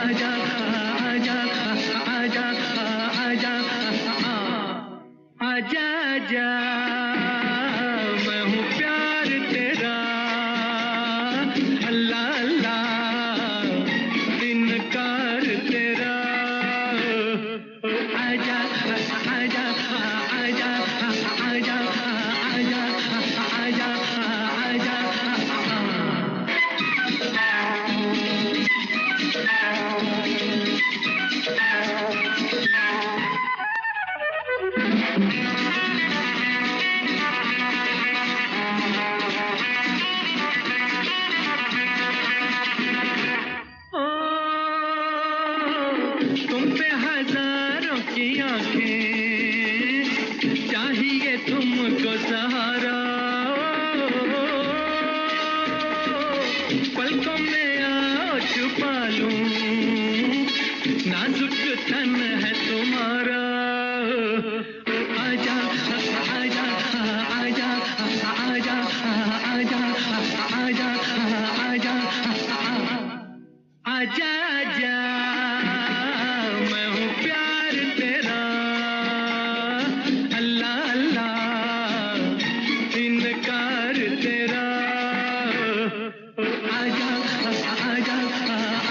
आजा आजा आजा आजा आजा आजा मैं हूँ प्यार तेरा अल्लाह अल्लाह इनकार तेरा आजा आजा आजा आजा आजा आजा आजा तुम पे हजारों की आंखें चाहिए तुमको सहारा पलकों में आओ छुपा लूं नाजुक तन है तुम्हारा आजा आजा आजा आजा आजा आजा आजा आजा आजा मैं हूँ प्यार तेरा अल्लाह अल्लाह इनकार तेरा आजा आजा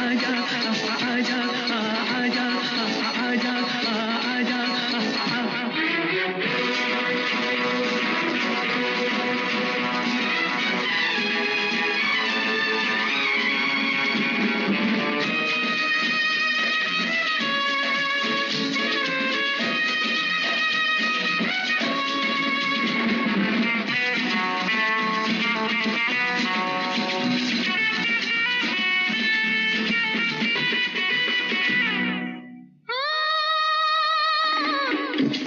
आजा आजा आजा आजा आजा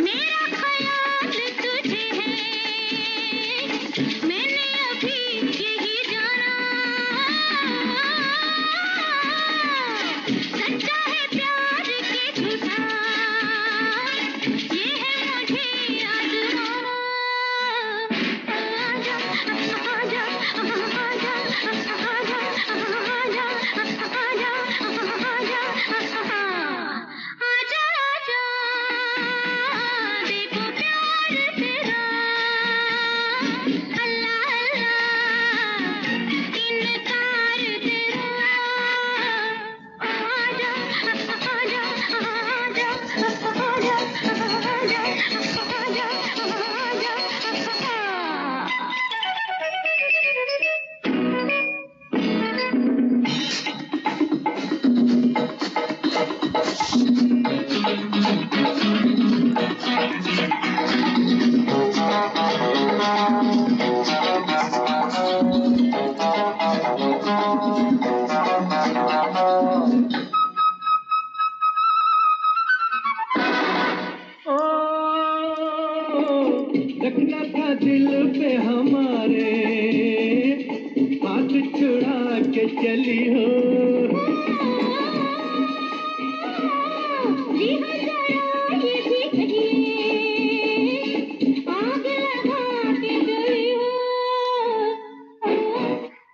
मेरा ख्याल तुझे है मैंने अभी यही जाना सच्चा है प्यार के झूठा ये है मुझे आजमाना आजा आजा आजा आजा आजा आजा आजा आजा देखो प्यार तेरा अल्लाह अल्लाह इनकार तेरा आजा आजा आजा आजा रखना था दिल पे हमारे हाथ छुड़ा के चली हो जी हाँ जरा ये भी कहिए आग लगा के चली हो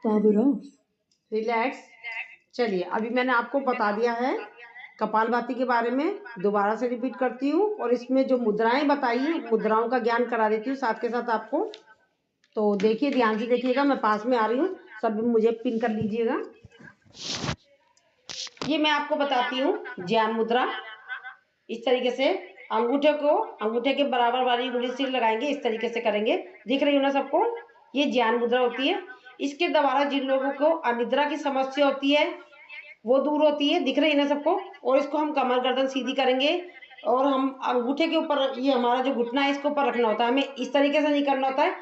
पावर ऑफ। रिलैक्स। चलिए अभी मैंने आपको बता दिया है कपालभाति के बारे में, दोबारा से रिपीट करती हूँ और इसमें जो मुद्राएं बताई हैं मुद्राओं का ज्ञान करा देती हूँ साथ के साथ आपको। तो देखिए, ध्यान से देखिएगा, मैं पास में आ रही हूँ, सब मुझे पिन कर लीजिएगा। ये मैं आपको बताती हूँ ज्ञान मुद्रा। इस तरीके से अंगूठे को अंगूठे के बराबर वाली उंगली से लगाएंगे, इस तरीके से करेंगे। दिख रही हो ना सबको? ये ज्ञान मुद्रा होती है। इसके द्वारा जिन लोगों को अनिद्रा की समस्या होती है वो दूर होती है। दिख रही है ना सबको? और इसको हम कमर गर्दन सीधी करेंगे और हम अंगूठे के ऊपर, ये हमारा जो घुटना है इसके ऊपर रखना होता है, हमें इस तरीके से नहीं करना होता है,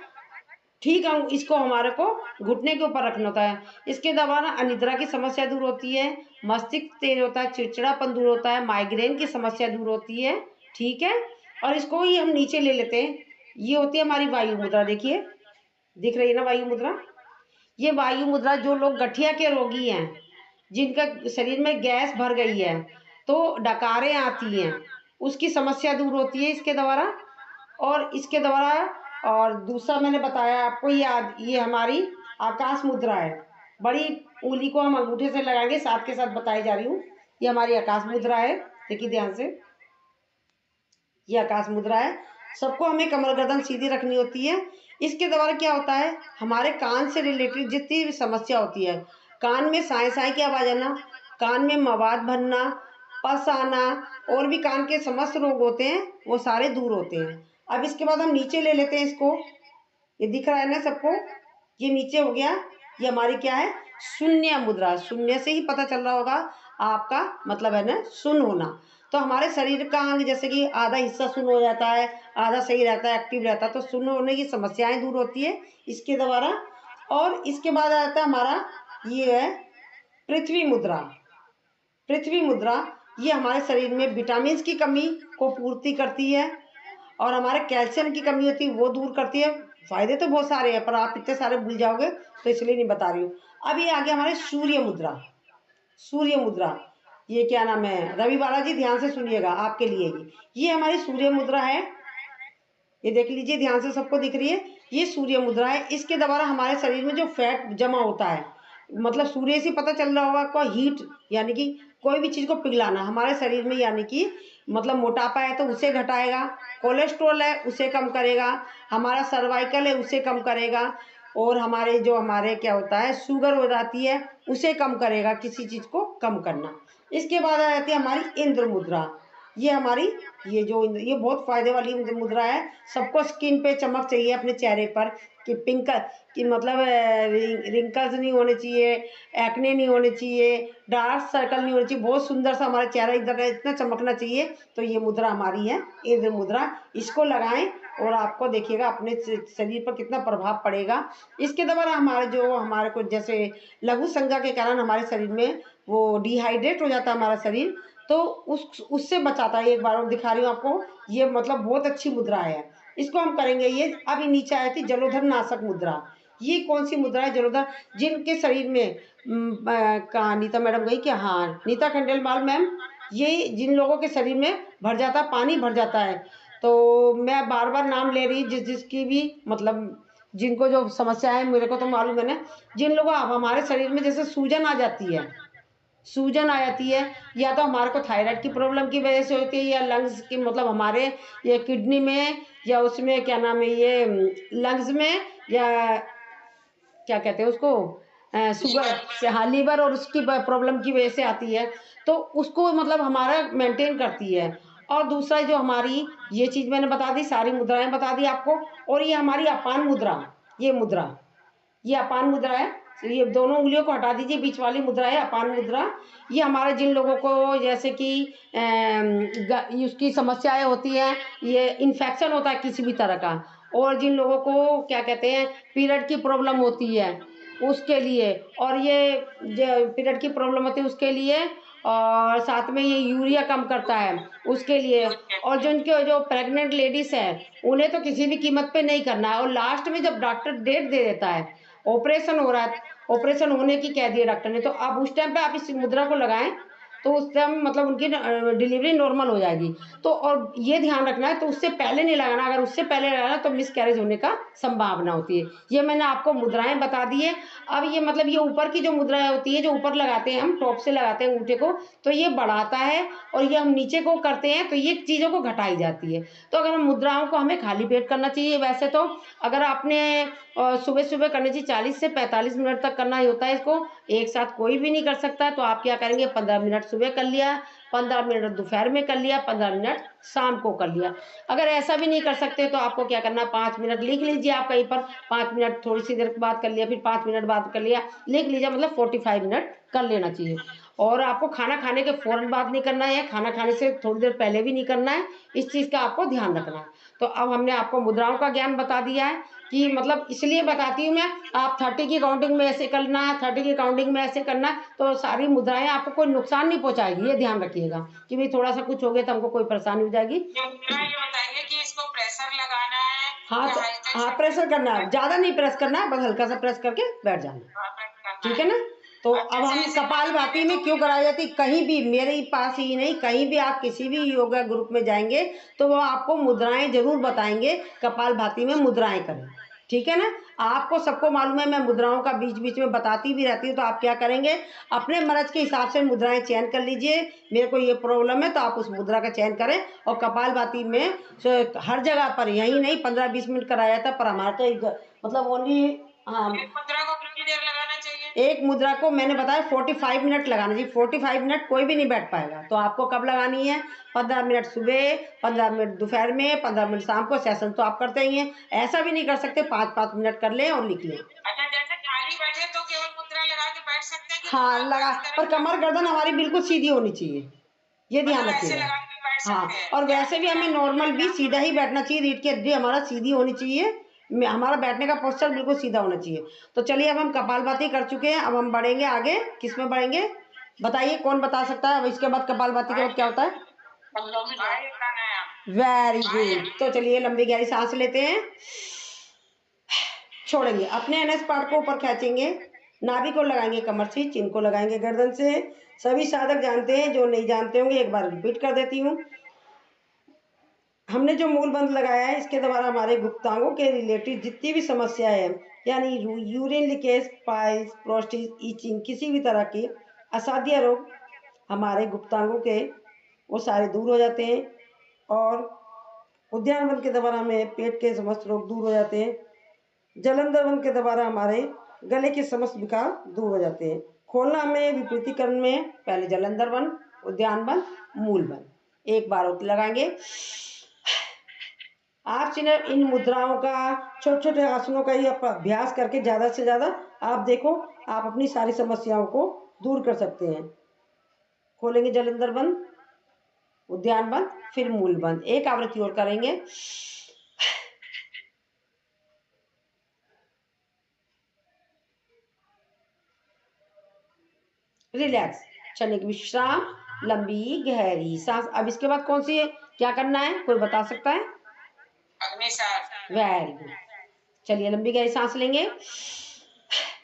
ठीक है, इसको हमारे को घुटने के ऊपर रखना होता है। इसके द्वारा अनिद्रा की समस्या दूर होती है, मस्तिष्क तेज होता है, चिड़चिड़ापन दूर होता है, माइग्रेन की समस्या दूर होती है, ठीक है। और इसको ही हम नीचे ले लेते हैं। ये होती है हमारी वायु मुद्रा। देखिए, दिख रही है ना वायु मुद्रा? ये वायु मुद्रा जो लोग गठिया के रोगी हैं, जिनका शरीर में गैस भर गई है, तो डकारें आती हैं, उसकी समस्या दूर होती है इसके द्वारा। और इसके द्वारा, और दूसरा मैंने बताया आपको, ये हमारी आकाश मुद्रा है। बड़ी उंगली को हम अंगूठे से लगाएंगे, साथ के साथ बताई जा रही हूँ। ये हमारी आकाश मुद्रा है, देखिए ध्यान से, ये आकाश मुद्रा है। सबको हमें कमर गर्दन सीधी रखनी होती है। इसके द्वारा क्या होता है, हमारे कान से रिलेटेड जितनी भी समस्या होती है, कान में साए साए की आवाज़ आना, कान में मवाद भरना, पस आना, और भी कान के समस्त रोग होते हैं वो सारे दूर होते हैं। अब इसके बाद हम नीचे ले लेते हैं इसको, ये दिख रहा है ना सबको, ये नीचे हो गया। ये हमारी क्या है, शून्य मुद्रा। शून्य से ही पता चल रहा होगा आपका मतलब है ना सुन होना। तो हमारे शरीर का अंग जैसे कि आधा हिस्सा सुन हो जाता है, आधा सही रहता है, एक्टिव रहता है, तो सुन होने की समस्याएं दूर होती है इसके द्वारा। और इसके बाद आता है हमारा ये है पृथ्वी मुद्रा। पृथ्वी मुद्रा ये हमारे शरीर में विटामिन की कमी को पूर्ति करती है, और हमारे कैल्शियम की कमी होती है वो दूर करती है। फायदे तो बहुत सारे हैं पर आप इतने सारे भूल जाओगे तो इसलिए नहीं बता रही हूँ। अब ये आगे हमारे सूर्य मुद्रा। सूर्य मुद्रा ये क्या नाम है, रवि बालाजी ध्यान से सुनिएगा आपके लिए ये हमारी सूर्य मुद्रा है। ये देख लीजिए ध्यान से, सबको दिख रही है, ये सूर्य मुद्रा है। इसके द्वारा हमारे शरीर में जो फैट जमा होता है, मतलब सूर्य से पता चल रहा होगा आपको, हीट यानी कि कोई भी चीज़ को पिघलाना हमारे शरीर में, यानी कि मतलब मोटापा है तो उसे घटाएगा, कोलेस्ट्रॉल है उसे कम करेगा, हमारा सर्वाइकल है उसे कम करेगा, और हमारे जो हमारे क्या होता है शुगर हो जाती है उसे कम करेगा, किसी चीज़ को कम करना। इसके बाद आ जाती है हमारी इंद्र मुद्रा। ये हमारी ये बहुत फायदे वाली मुद्रा है। सबको स्किन पे चमक चाहिए अपने चेहरे पर, कि पिंक कि मतलब रिंकल्स नहीं होने चाहिए, एक्ने नहीं होने चाहिए, डार्क सर्कल नहीं होने चाहिए, बहुत सुंदर सा हमारा चेहरा इधर इतना चमकना चाहिए। तो ये मुद्रा हमारी है इंद्र मुद्रा। इसको लगाएं और आपको देखिएगा अपने शरीर पर कितना प्रभाव पड़ेगा। इसके द्वारा हमारे को जैसे लघु संज्ञा के कारण हमारे शरीर में वो डिहाइड्रेट हो जाता है हमारा शरीर, तो उससे बचाता है। एक बार और दिखा रही हूँ आपको, ये मतलब बहुत अच्छी मुद्रा है। इसको हम करेंगे। ये अभी नीचे आई थी जलोधर नाशक मुद्रा। ये कौन सी मुद्रा है, जलोधर, जिनके शरीर में कहाँ नीता मैडम गई क्या, हाँ नीता खंडेलवाल मैम, ये जिन लोगों के शरीर में भर जाता है, पानी भर जाता है, तो मैं बार बार नाम ले रही जिसकी भी मतलब जिनको जो समस्या है, मेरे को तो मालूम है ना, जिन लोगों अब हमारे शरीर में जैसे सूजन आ जाती है, सूजन आ जाती है, या तो हमारे को थायराइड की प्रॉब्लम की वजह से होती है, या लंग्स की मतलब हमारे ये किडनी में, या उसमें क्या नाम है ये लंग्स में, या क्या कहते हैं उसको शुगर से, हाँ लीवर और उसकी प्रॉब्लम की वजह से आती है, तो उसको मतलब हमारा मेंटेन करती है। और दूसरा जो हमारी ये चीज़ मैंने बता दी, सारी मुद्राएं बता दी आपको। और ये हमारी अपान मुद्रा, ये मुद्रा, ये अपान मुद्रा है। तो ये दोनों उंगलियों को हटा दीजिए, बीच वाली मुद्रा है अपान मुद्रा। ये हमारे जिन लोगों को जैसे कि उसकी समस्याएं होती हैं, ये इन्फेक्शन होता है किसी भी तरह का, और जिन लोगों को क्या कहते हैं पीरियड की प्रॉब्लम होती है उसके लिए, और ये जो पीरियड की प्रॉब्लम होती है उसके लिए, और साथ में ये यूरिया कम करता है उसके लिए। और जो प्रेग्नेंट लेडीज़ हैं उन्हें तो किसी भी कीमत पे नहीं करना है। और लास्ट में जब डॉक्टर डेट दे देता है, ऑपरेशन हो रहा है, ऑपरेशन होने की कह दिया डॉक्टर ने, तो अब उस टाइम पे आप इस मुद्रा को लगाएं तो उस टाइम मतलब उनकी डिलीवरी नॉर्मल हो जाएगी। तो और ये ध्यान रखना है, तो उससे पहले नहीं लगाना, अगर उससे पहले लगाना तो मिसकैरेज होने का संभावना होती है। ये मैंने आपको मुद्राएं बता दी है। अब ये मतलब ये ऊपर की जो मुद्राएं होती है, जो ऊपर लगाते हैं हम टॉप से लगाते हैं अंगूठे को, तो ये बढ़ाता है, और ये हम नीचे को करते हैं तो ये चीज़ों को घटाई जाती है। तो अगर हम मुद्राओं को हमें खाली पेट करना चाहिए। वैसे तो अगर आपने सुबह सुबह करनी चाहिए, 40 से 45 मिनट तक करना ही होता है इसको, एक साथ कोई भी नहीं कर सकता है। तो आप क्या करेंगे, 15 मिनट सुबह कर लिया, 15 मिनट दोपहर में कर लिया, 15 मिनट शाम को कर लिया। अगर ऐसा भी नहीं कर सकते तो आपको क्या करना, 5 मिनट लिख लीजिए आप कहीं पर, 5 मिनट थोड़ी सी देर बाद कर लिया, फिर 5 मिनट बाद कर लिया, लिख लीजिए, मतलब 45 मिनट कर लेना चाहिए। और आपको खाना खाने के फ़ौरन बाद नहीं करना है, खाना खाने से थोड़ी देर पहले भी नहीं करना है, इस चीज़ का आपको ध्यान रखना है। तो अब हमने आपको मुद्राओं का ज्ञान बता दिया है, कि मतलब इसलिए बताती हूँ मैं, आप 30 की काउंटिंग में ऐसे करना है, 30 की काउंटिंग में ऐसे करना है, तो सारी मुद्राएं आपको कोई नुकसान नहीं पहुंचाएगी, ये ध्यान रखिएगा कि भाई थोड़ा सा कुछ हो गया तो हमको कोई परेशानी हो जाएगी। ये बताइए कि इसको प्रेशर लगाना है हाँ या हल्का हाँ, प्रेशर करना है, ज़्यादा नहीं प्रेस करना है, बस हल्का सा प्रेस करके बैठ जाना है, ठीक है ना। तो अब हम कपालभाति में क्यों कराई जाती, कहीं भी मेरे पास ही नहीं, कहीं भी आप किसी भी योगा ग्रुप में जाएंगे तो वो आपको मुद्राएं जरूर बताएंगे, कपालभाति में मुद्राएं करें, ठीक है ना। आपको सबको मालूम है मैं मुद्राओं का बीच बीच में बताती भी रहती हूँ, तो आप क्या करेंगे, अपने मर्ज के हिसाब से मुद्राएं चयन कर लीजिए। मेरे को ये प्रॉब्लम है तो आप उस मुद्रा का चयन करें। और कपालभाति में हर जगह पर, यही नहीं 15-20 मिनट कराया था, पर हमारा तो मतलब ओनली, हाँ, एक मुद्रा को कितनी देर लगाना चाहिए? एक मुद्रा को मैंने बताया 45 मिनट लगाना चाहिए। 45 मिनट कोई भी नहीं बैठ पाएगा। तो आपको कब लगानी है, 15 मिनट सुबह, 15 मिनट दोपहर में, 15 मिनट शाम को। सेशन तो आप करते ही हैं, ऐसा भी नहीं कर सकते 5-5 मिनट कर लें और लिख लें। अच्छा, जैसे खाली बैठे तो केवल मुद्रा लगा के बैठ सकते हैं कि हाँ लगा, कमर पर कमर गर्दन हमारी बिल्कुल सीधी होनी चाहिए, ये ध्यान मतलब ऐसे रखिएगा। लगा के बैठ हाँ, सकते हैं? और वैसे भी हमें नॉर्मल भी सीधा ही बैठना चाहिए, रीढ़ की हड्डी हमारा सीधी होनी चाहिए, हमारा बैठने का पोस्चर बिल्कुल सीधा होना चाहिए। तो चलिए, अब हम कपालभाति कर चुके हैं, अब हम बढ़ेंगे आगे। किस में बढ़ेंगे बताइए, कौन बता सकता है। अब इसके बाद कपालभाति के बाद क्या होता है? बाह्य प्राणायाम। Very good. तो चलिए लंबी गहरी सांस लेते हैं, छोड़ेंगे, अपने एनएस पार्ट को ऊपर खींचेंगे, नाभि को लगाएंगे कमर से, चिन को लगाएंगे गर्दन से। सभी साधक जानते हैं, जो नहीं जानते होंगे एक बार रिपीट कर देती हूँ। हमने जो मूल बंध लगाया है, इसके द्वारा हमारे गुप्तांगों के रिलेटेड जितनी भी समस्याएं हैं, यानी urine leakage, piles, prostate, itching, किसी भी तरह के असाध्य रोग हमारे गुप्तांगों के, वो सारे दूर हो जाते हैं। और उद्यान बंध के द्वारा हमें पेट के समस्त रोग दूर हो जाते हैं। जलंधर बंध के द्वारा हमारे गले के समस्त विकार दूर हो जाते हैं। खोलना हमें विपरीतीकरण में पहले जलंधर बंध, उद्यान बंध, मूल बंध। एक बार और लगाएंगे। आप इन मुद्राओं का, छोटे छोटे आसनों का ही अभ्यास करके ज़्यादा से ज़्यादा आप देखो, आप अपनी सारी समस्याओं को दूर कर सकते हैं। खोलेंगे जलंधर बंध, उद्यान बंध, फिर मूल बंध। एक आवृत्ति और करेंगे। रिलैक्स, क्षणिक विश्राम, लंबी गहरी सांस। अब इसके बाद कौन सी है, क्या करना है, कोई बता सकता है? अग्निसार। Very good. चलिए लंबी गहरी सांस लेंगे,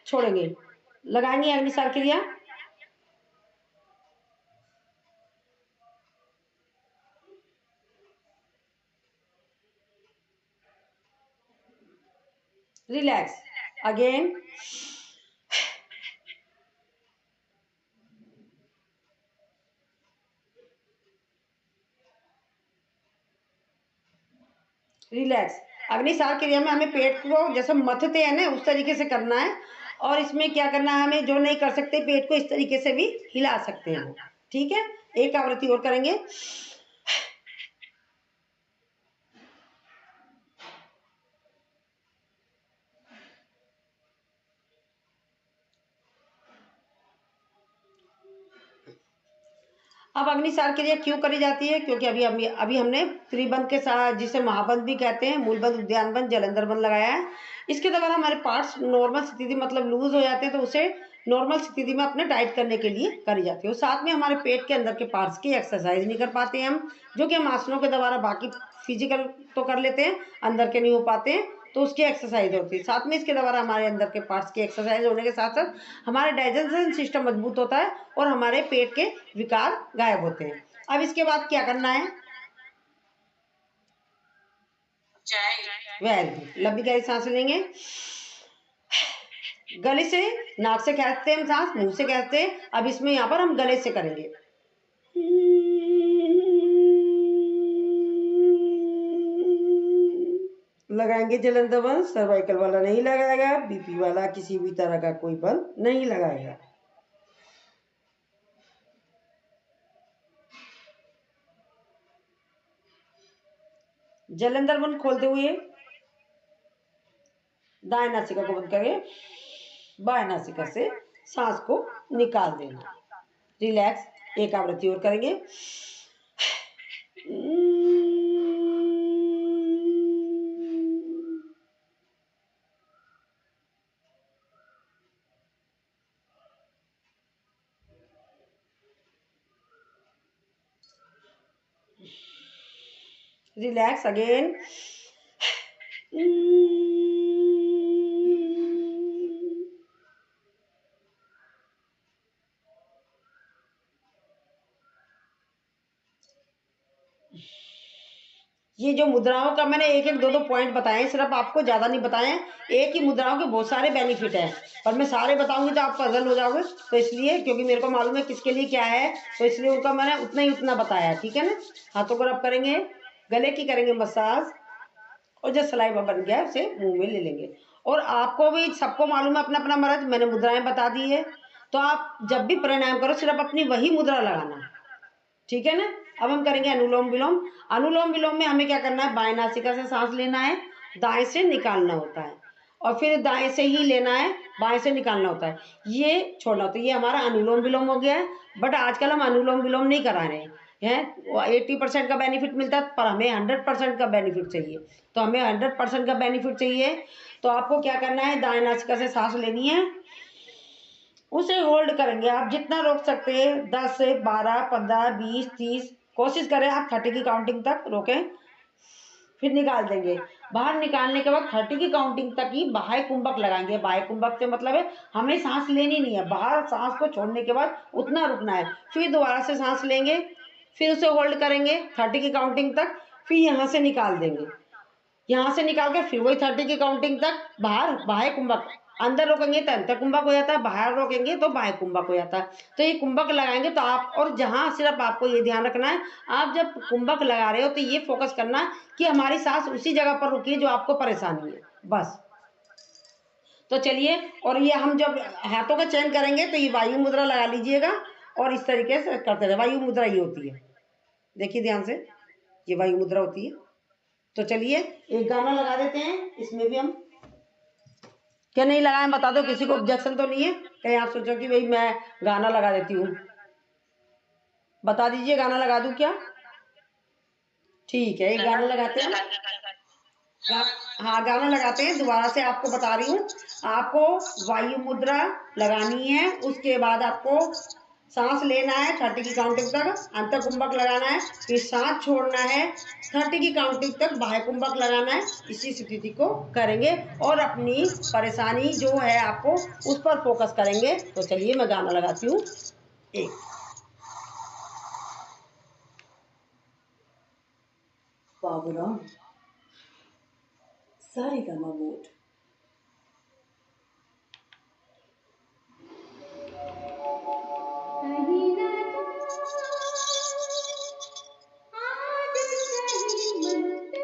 छोड़ेंगे, लगाएंगे अग्निसार क्रिया। Relax again. रिलैक्स। अग्निसार क्रिया में हमें पेट को जैसे मथते हैं ना, उस तरीके से करना है। और इसमें क्या करना है, हमें जो नहीं कर सकते पेट को इस तरीके से भी हिला सकते हैं, ठीक है। एक आवृत्ति और करेंगे। अब अग्निसार क्रिया क्यों करी जाती है, क्योंकि अभी हमने त्रिबंध के साथ, जिसे महाबंध भी कहते हैं, मूलबंध, उद्यान बंध, जलंधर बंध लगाया है। इसके द्वारा हमारे पार्ट्स नॉर्मल स्थिति मतलब लूज हो जाते हैं, तो उसे नॉर्मल स्थिति में अपने टाइट करने के लिए करी जाती है। और साथ में हमारे पेट के अंदर के पार्ट्स की एक्सरसाइज नहीं कर पाते हम, जो कि हम आसनों के द्वारा बाकी फिजिकल तो कर लेते हैं, अंदर के नहीं हो पाते हैं, तो उसकी एक्सरसाइज होती है। साथ में इसके द्वारा हमारे अंदर के पार्ट्स की एक्सरसाइज होने के साथ साथ हमारा डाइजेशन सिस्टम मजबूत होता है और हमारे पेट के विकार गायब होते हैं। अब इसके बाद क्या करना है, वेरी गुड। लंबी गहरी सांस लेंगे, गले से, नाक से खींचते हैं हम सांस, मुंह से खींचते हैं। अब इसमें यहाँ पर हम गले से करेंगे। लगाएंगे जलंधर बंध, सर्वाइकल वाला नहीं लगाएगा, बीपी वाला किसी भी तरह का कोई बंध नहीं लगाएगा। जलंधर बंध खोलते हुए दाएं नासिका को बंद करके बाएं नासिका से सांस को निकाल देना। रिलैक्स। एक आवृत्ति और करेंगे। Relax again. ये जो मुद्राओं का मैंने एक एक दो दो पॉइंट बताए, सिर्फ आपको ज़्यादा नहीं बताए। एक ही मुद्राओं के बहुत सारे बेनिफिट हैं, पर मैं सारे बताऊंगी तो आप पजल हो जाओगे, तो इसलिए क्योंकि मेरे को मालूम है किसके लिए क्या है, तो इसलिए उनका मैंने उतना ही उतना बताया, ठीक है ना। हाथों को रब करेंगे, गले की करेंगे मसाज, और जो सलाइवा बन गया उसे मुंह में ले लेंगे। और आपको भी सबको मालूम है अपना अपना मर्ज, मैंने मुद्राएं बता दी है, तो आप जब भी प्राणायाम करो सिर्फ अपनी वही मुद्रा लगाना, ठीक है ना। अब हम करेंगे अनुलोम विलोम। अनुलोम विलोम में हमें क्या करना है, बाएं नासिका से सांस लेना है, दाएं से निकालना होता है, और फिर दाएं से ही लेना है, बाएं से निकालना होता है, ये छोड़ना होता है। ये हमारा अनुलोम विलोम हो गया है। बट आजकल हम अनुलोम विलोम नहीं करा रहे हैं। 80% का बेनिफिट मिलता है, पर हमें 100% का बेनिफिट चाहिए। तो हमें 100% का बेनिफिट चाहिए, तो आपको क्या करना है, दाएं नासिका से सांस लेनी है, उसे होल्ड करेंगे आप जितना रोक सकते हैं, 10 से 12, 15, 20, 30, कोशिश करें आप 30 की काउंटिंग तक रोकें, फिर निकाल देंगे। बाहर निकालने के बाद 30 की काउंटिंग तक ही बाह्य कुंभक लगाएंगे। बाह्य कुंभक से मतलब है हमें सांस लेनी नहीं है, बाहर सांस को छोड़ने के बाद उतना रुकना है। फिर दोबारा से सांस लेंगे, फिर उसे होल्ड करेंगे 30 की काउंटिंग तक, फिर यहाँ से निकाल देंगे, यहाँ से निकाल के फिर वही 30 की काउंटिंग तक बाहर बाह्य कुंभक। अंदर रोकेंगे तो अंतर कुंभक हो जाता है, बाहर रोकेंगे तो बाह्य कुंभक हो जाता है। तो ये कुंभक लगाएंगे तो आप, और जहाँ सिर्फ आपको ये ध्यान रखना है, आप जब कुंभक लगा रहे हो तो ये फोकस करना कि हमारी सांस उसी जगह पर रुकी है जो आपको परेशानी है, बस। तो चलिए, और ये हम जब हाथों का चयन करेंगे तो ये वायु मुद्रा लगा लीजिएगा, और इस तरीके से करते रहे। वायु मुद्रा ये होती है, देखिए ध्यान से, ये वायु मुद्रा होती है। तो चलिए एक गाना लगा देते हैं, इसमें भी हम क्या नहीं लगाए बता दो, किसी को ऑब्जेक्शन तो नहीं है, कहीं आप सोचो कि भाई मैं गाना लगा देती हूँ, बता दीजिए गाना लगा दूँ क्या। ठीक है, एक गाना लगाते हैं। हाँ गाना लगाते हैं, दोबारा से आपको बता रही हूँ। आपको वायु मुद्रा लगानी है, उसके बाद आपको सांस लेना है 30 की काउंटिंग तक, अंतर कुंभक लगाना है, फिर सांस छोड़ना है, 30 की काउंटिंग तक बाह्य कुंभक लगाना है। इसी स्थिति को करेंगे और अपनी परेशानी जो है आपको उस पर फोकस करेंगे। तो चलिए मैं गाना लगाती हूँ एक। बाबूराम सारे गामा मोड। कहीं ना आज कहीं मत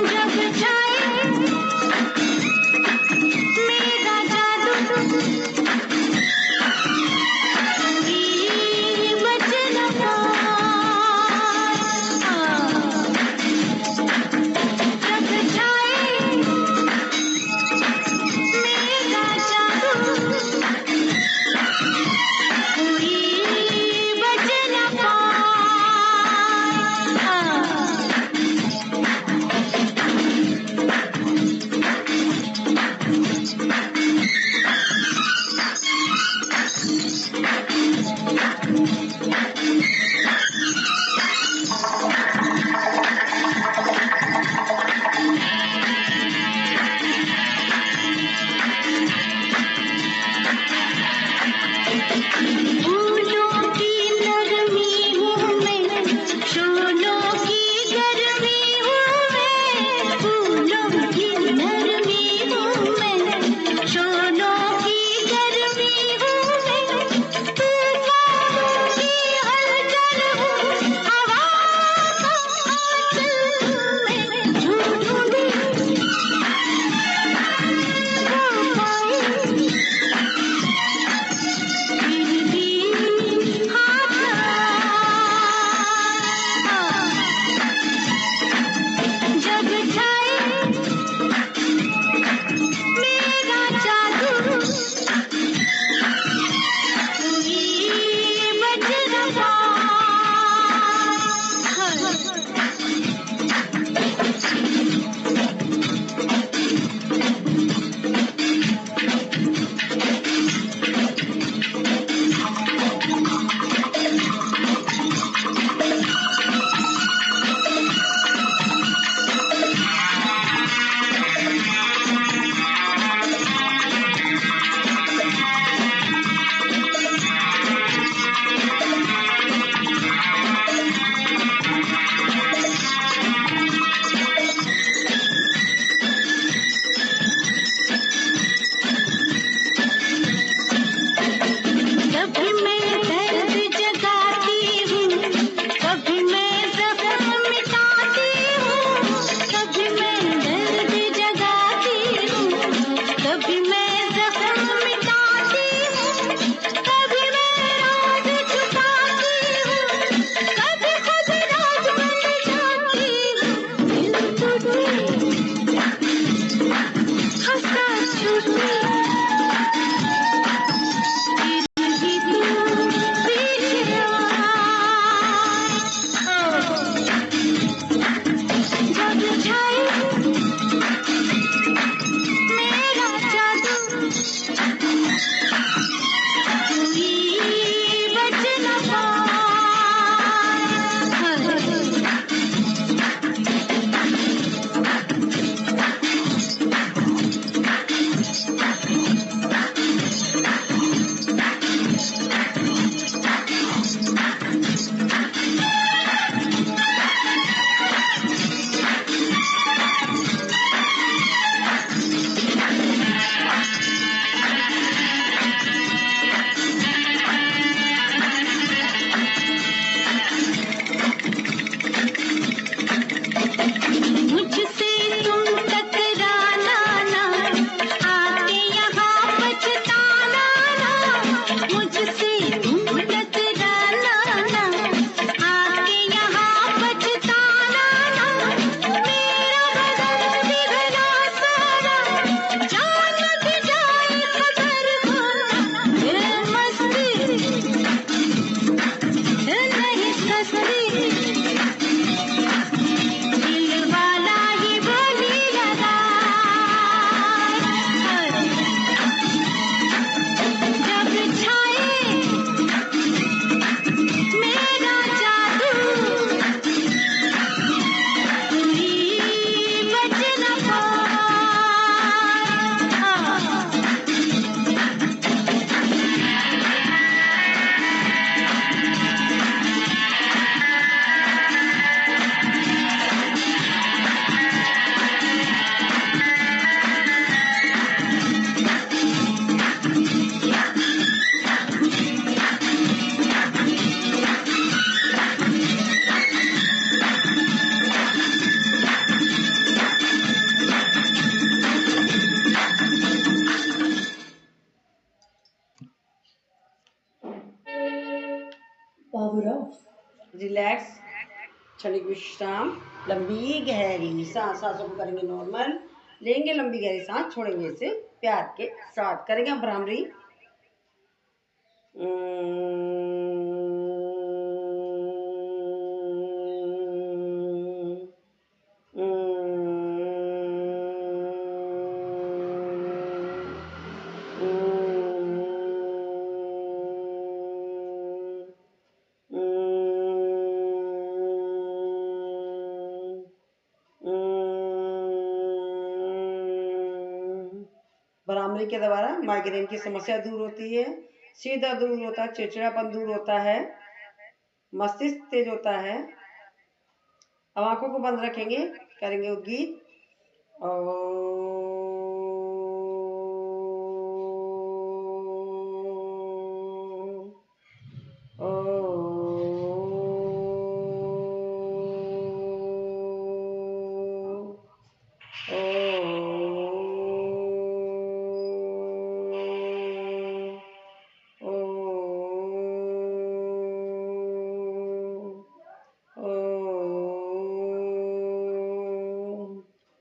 जब चाहे दिल वाला ये बोली लगा जब छाए मेरा जादू कोई बच न पाए। Power of. रिलैक्स, क्षणिक विश्राम, लंबी गहरी सांस, सांसों को करेंगे नॉर्मल, लेंगे लंबी गहरी सांस, छोड़ेंगे इसे प्यार के साथ। करेंगे हम भ्रामरी। भ्रामरी के द्वारा माइग्रेन की समस्या दूर होती है, सीधा दूर होता है, चिड़चिड़ापन दूर होता है, मस्तिष्क तेज होता है। अब आंखों को बंद रखेंगे, करेंगे उद्गीत।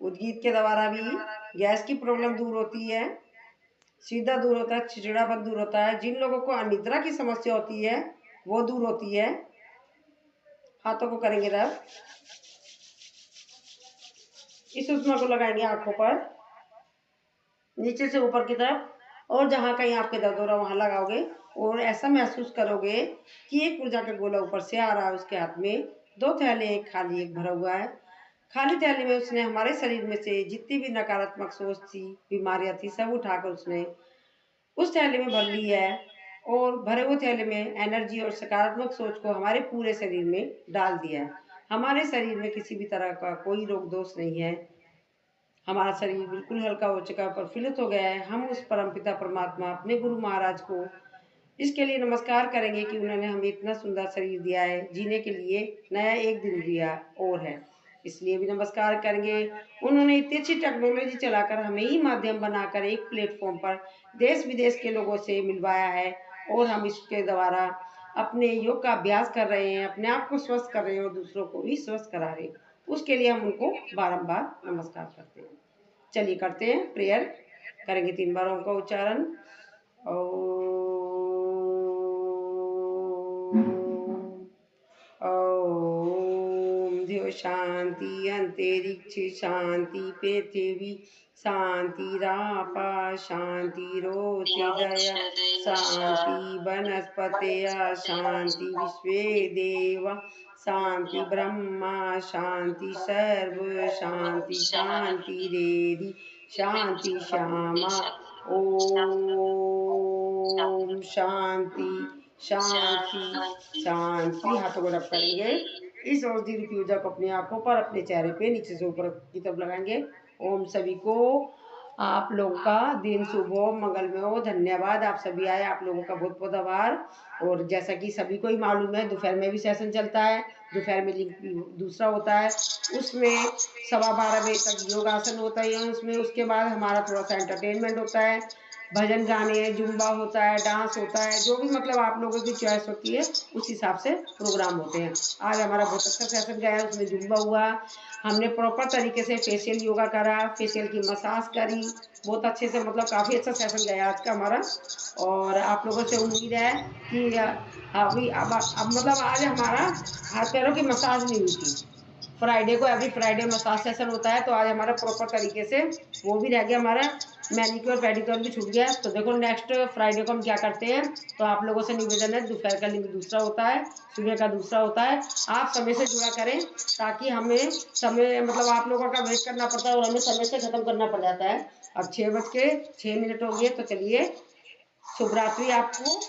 उद्गीत के द्वारा भी गैस की प्रॉब्लम दूर होती है, सीधा दूर होता है, चिड़चिड़ापन दूर होता है। जिन लोगों को अनिद्रा की समस्या होती है वो दूर होती है। हाथों को करेंगे रब, इस उष्मा को लगाएंगे आंखों पर, नीचे से ऊपर की तरफ, और जहाँ कहीं आपके दर्द हो रहा वहाँ लगाओगे और ऐसा महसूस करोगे कि एक ऊर्जा का गोला ऊपर से आ रहा है उसके हाथ में। 2 थैले, एक खाली एक भरा हुआ है। खाली थैली में उसने हमारे शरीर में से जितनी भी नकारात्मक सोच थी, बीमारियां थी, सब उठाकर उसने उस थैले में भर ली है, और भरे हुए थैले में एनर्जी और सकारात्मक सोच को हमारे पूरे शरीर में डाल दिया है। हमारे शरीर में किसी भी तरह का कोई रोग दोष नहीं है। हमारा शरीर बिल्कुल हल्का हो चुका है, प्रफुल्लित हो गया है। हम उस परमपिता परमात्मा अपने गुरु महाराज को इसके लिए नमस्कार करेंगे कि उन्होंने हमें इतना सुंदर शरीर दिया है, जीने के लिए नया एक दिन दिया और है, इसलिए भी नमस्कार करेंगे। उन्होंने इतनी अच्छी टेक्नोलॉजी चलाकर हमें ही माध्यम बनाकर एक प्लेटफॉर्म पर देश विदेश के लोगों से मिलवाया है, और हम इसके द्वारा अपने योग का अभ्यास कर रहे हैं, अपने आप को स्वस्थ कर रहे हैं और दूसरों को भी स्वस्थ करा रहे हैं। उसके लिए हम उनको बारंबार नमस्कार करते हैं। चलिए करते हैं प्रेयर, करेंगे 3 बार ओम का उच्चारण। ओम देव शांति, अंतरिक्ष शांति, पृथ्वी शांति, रापा शांति, रोषदय शांति, वनस्पतय शांति, विश्वे देव शांति, ब्रह्मा शांति, सर्व शांति, शांति रेदि शांति, श्यामा ओम शांति शांति शांति। हाथों को रब करेंगे, इस औषधि रूपी ऊर्जा को अपनी आंखों पर, अपने चेहरे पे नीचे से ऊपर की तरफ लगाएंगे। ओम सभी को आप लोगों का दिन शुभ हो, मंगलमय हो। धन्यवाद, आप सभी आए, आप लोगों का बहुत बहुत आभार। और जैसा कि सभी को ही मालूम है, दोपहर में भी सेशन चलता है, दोपहर में लिंक दूसरा होता है, उसमें 12:15 बजे तक योगासन होता है उसमें। उसके बाद हमारा थोड़ा सा एंटरटेनमेंट होता है, भजन गाने, जुम्बा होता है, डांस होता है, जो भी मतलब आप लोगों की चॉइस होती है उस हिसाब से प्रोग्राम होते हैं। आज हमारा बहुत अच्छा सेशन गया, उसमें जुम्बा हुआ, हमने प्रॉपर तरीके से फेशियल योगा करा, फेशियल की मसाज करी, बहुत अच्छे से, मतलब काफ़ी अच्छा सेशन गया आज का हमारा। और आप लोगों से उम्मीद है कि हाँ अभी अब मतलब आज हमारा हाथ पैरों की मसाज नहीं हुई थी। फ्राइडे को एवरी फ्राइडे मसाज सेशन होता है, तो आज हमारा प्रॉपर तरीके से वो भी रह गया हमारा, मैनिक्योर पेडिक्योर भी छूट गया। तो देखो नेक्स्ट फ्राइडे को हम क्या करते हैं। तो आप लोगों से निवेदन है, दोपहर का लिंक दूसरा होता है, सुबह का दूसरा होता है। आप समय से जुड़ा करें ताकि हमें समय मतलब आप लोगों का वेट करना पड़ता है और हमें समय से खत्म करना पड़ जाता है। अब 6:06 हो गए, तो चलिए शुभ रात्रि आपको,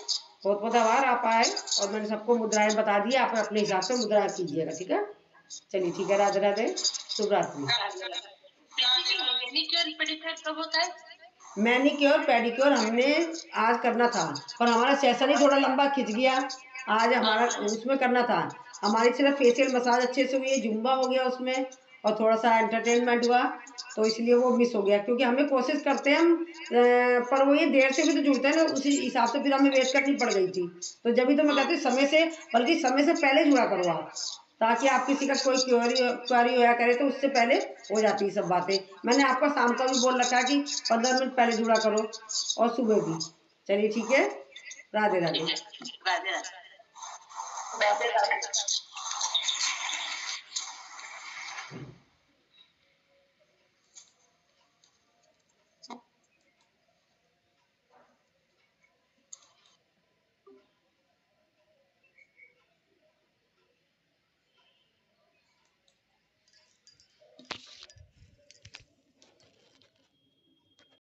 बहुत बहुत आभार आप आए और मैंने सबको मुद्राएं बता दी, आप अपने हिसाब से मुद्रा कीजिएगा, ठीक है। चलिए ठीक है, राधे राधे, शुभ रात्रि। मैनिक्योर पेडिक्योर कब होता है? मैनिक्योर पेडिक्योर हमने आज करना था, पर हमारा सेशन ही थोड़ा लंबा खिंच गया। आज हमारा उसमें करना था, हमारी सिर्फ फेशियल मसाज अच्छे से हुई है, जुम्बा हो गया उसमें और थोड़ा सा एंटरटेनमेंट हुआ, तो इसलिए वो मिस हो गया। क्योंकि हमें कोशिश करते हैं हम पर वो ये देर से भी तो जुड़ते हैं ना, उसी हिसाब से फिर हमें वेट करनी पड़ गई थी। तो जब भी तो मैं कहती हूँ समय से, बल्कि समय से पहले जुड़ा करो आप, ताकि आप किसी का कोई क्वेरी होया करे तो उससे पहले हो जाती है सब बातें। मैंने आपको शाम को भी बोल रखा है कि 15 मिनट पहले जुड़ा करो और सुबह भी। चलिए ठीक है, राधे राधे। राधे राधे। राधे राधे।